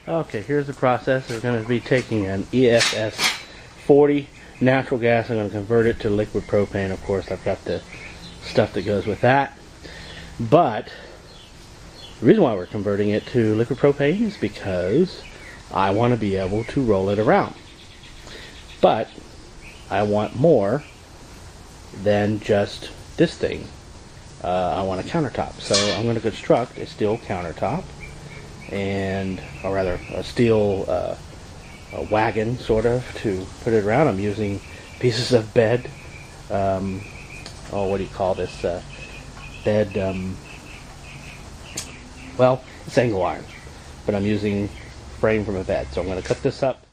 Okay, here's the process. We're going to be taking an ESS 40 natural gas. I'm going to convert it to liquid propane. Of course, I've got the stuff that goes with that. But the reason why we're converting it to liquid propane is because I want to be able to roll it around. But I want more than just this thing. I want a countertop. So I'm going to construct a steel countertop, or rather a steel a wagon, sort of, to put it around. I'm using pieces of bed. What do you call this? Bed. Well, it's angle iron, but I'm using frame from a bed. So I'm going to cut this up.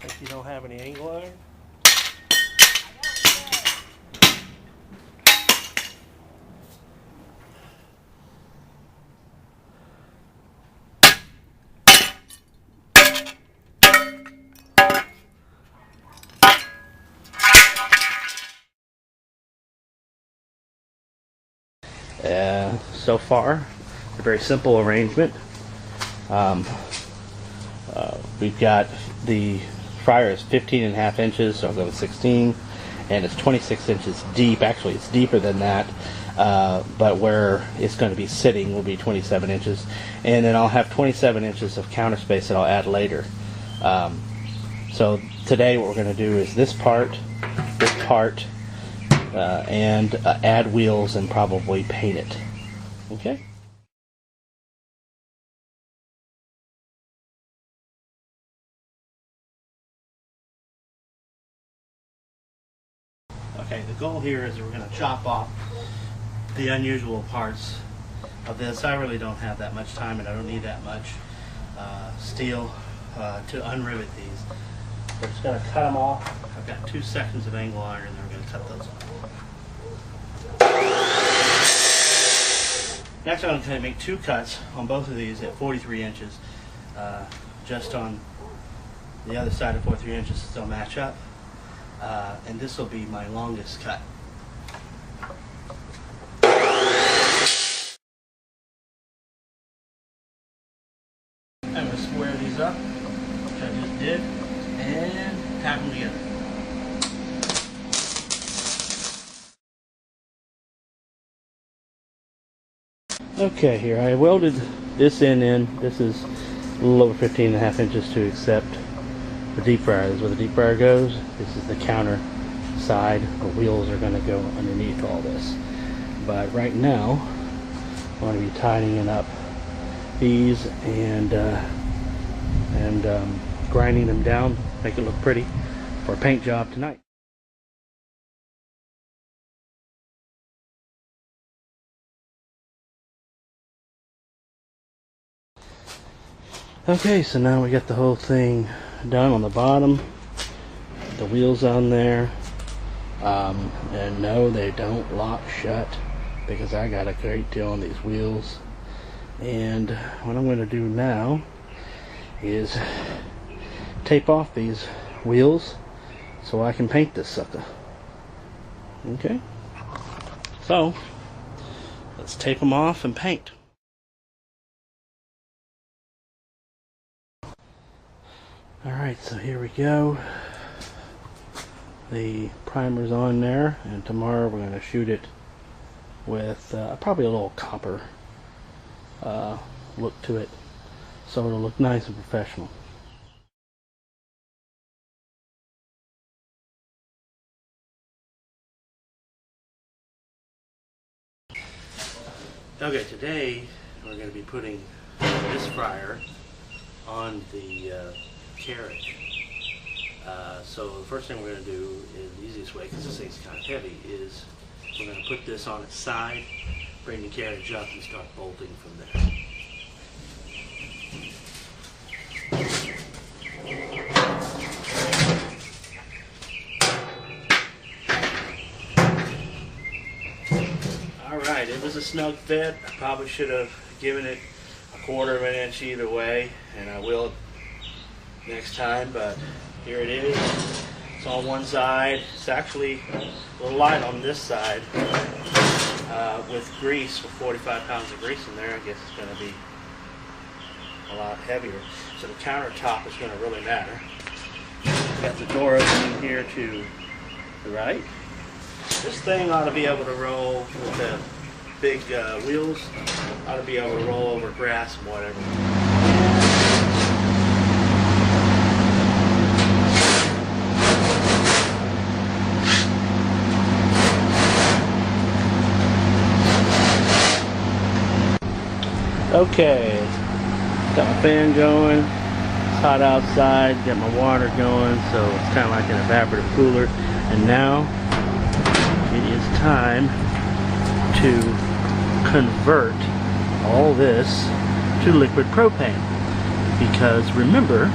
If you don't have any angle iron. So far, a very simple arrangement. We've got the fryer is 15.5 inches, so I'll go with 16, and it's 26 inches deep. Actually, it's deeper than that, but where it's going to be sitting will be 27 inches, and then I'll have 27 inches of counter space that I'll add later. So today what we're going to do is this part, and add wheels and probably paint it. Okay? Okay, the goal here is we're going to chop off the unusual parts of this. I really don't have that much time, and I don't need that much steel to unrivet these. We're just going to cut them off. I've got 2 sections of angle iron, and then we're going to cut those off. Next, I'm going to make 2 cuts on both of these at 43 inches, just on the other side of 43 inches, so they'll match up. And this will be my longest cut. I'm going to square these up, which I just did, and tap them together. Okay, here I welded this end in. This is a little over 15.5 inches to accept the deep fryer. This is where the deep fryer goes. This is the counter side. The wheels are going to go underneath all this. But right now, I'm going to be tidying up these and grinding them down, make it look pretty for a paint job tonight. Okay, so now we got the whole thing done on the bottom, the wheels on there, and no, they don't lock shut because I got a great deal on these wheels. And what I'm going to do now is tape off these wheels so I can paint this sucker. Okay, so let's tape them off and paint. Alright, so here we go. The primer's on there, and tomorrow we're going to shoot it with probably a little copper look to it, so it'll look nice and professional. Okay, today we're going to be putting this fryer on the carriage. So the first thing we're going to do, is the easiest way, because this thing's kind of heavy, is we're going to put this on its side, bring the carriage up, and start bolting from there. Alright, it was a snug fit. I probably should have given it a 1/4 of an inch either way. and I will next time, but here it is. It's on one side. It's actually a little light on this side. With grease, with 45 pounds of grease in there, I guess it's going to be a lot heavier. So the countertop is going to really matter. Got the door opening here to the right. This thing ought to be able to roll with the big wheels. Ought to be able to roll over grass and whatever. Okay, got my fan going, it's hot outside, got my water going, so it's kind of like an evaporative cooler. And now it is time to convert all this to liquid propane. Because remember,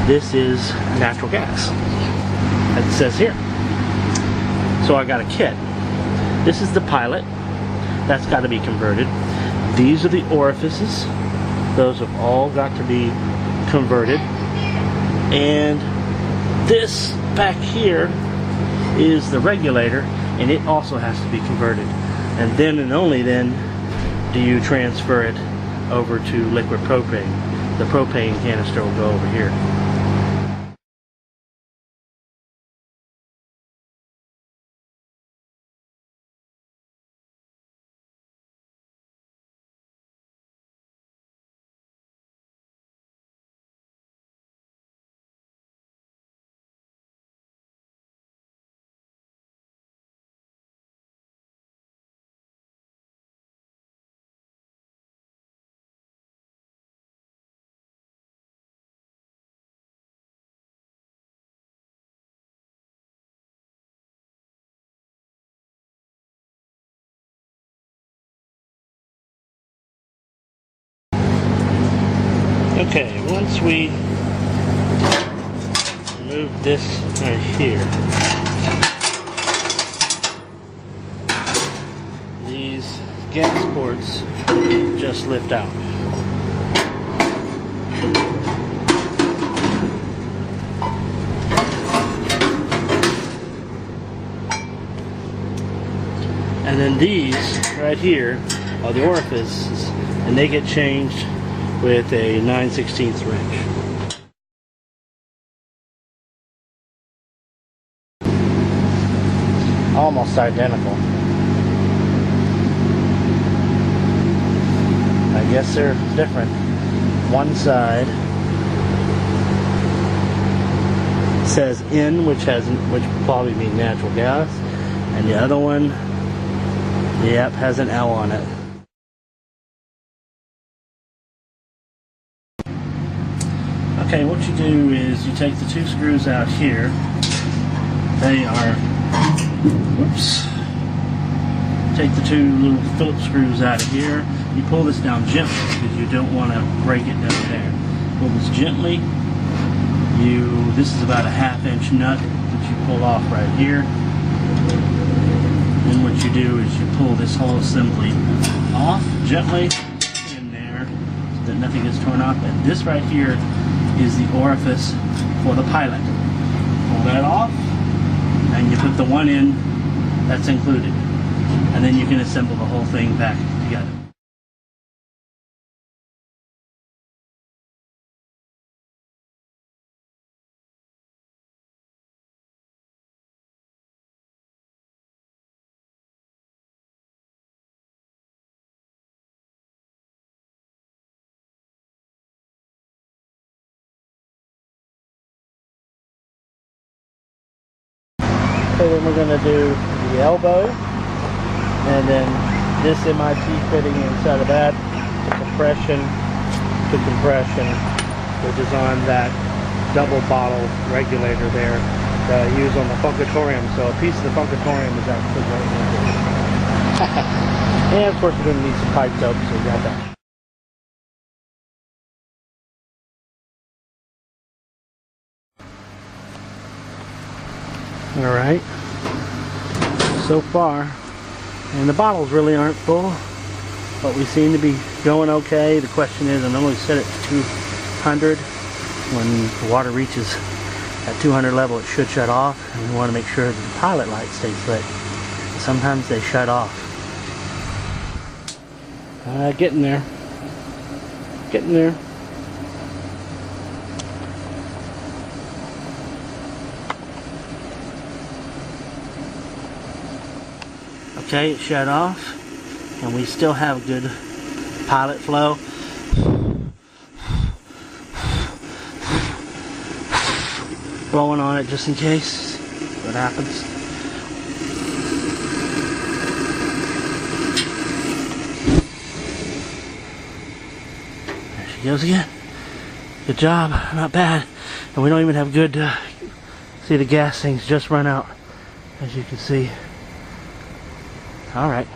this is natural gas, as it says here. So I got a kit. This is the pilot. That's got to be converted. These are the orifices. Those have all got to be converted. And this back here is the regulator, and it also has to be converted. And then and only then do you transfer it over to liquid propane. The propane canister will go over here. Okay, once we remove this right here, these gas ports just lift out. And then these right here are the orifices, and they get changed with a 9/16 wrench. Almost identical. I guess they're different. One side says N, which would probably mean natural gas, and the other one, yep, has an L on it. Okay, what you do is you take the two screws out here. They are, whoops. Take the two little Phillips screws out of here. You pull this down gently because you don't want to break it down there. Pull this gently. This is about a 1/2 inch nut that you pull off right here. Then what you do is you pull this whole assembly off gently in there so that nothing gets torn off. And this right here is the orifice for the pilot. Pull that off, and you put the one in that's included. And then you can assemble the whole thing back together. So then we're going to do the elbow, and then this MIT fitting inside of that, compression to compression, which is on that double bottle regulator there that I use on the Funkatorium. So a piece of the Funkatorium is actually right here. And of course we're going to need some pipe soap, so we got that. Alright, so far, and the bottles really aren't full. but we seem to be going okay. The question is, I normally set it to 200. When the water reaches at 200 level, it should shut off, and we want to make sure that the pilot light stays lit. Sometimes they shut off. Getting there. Getting there. Okay, it shut off, and we still have good pilot flow. Blowing on it just in case. What happens? There she goes again. Good job, not bad. And we don't even have good, see the gas things just run out, as you can see. Alright.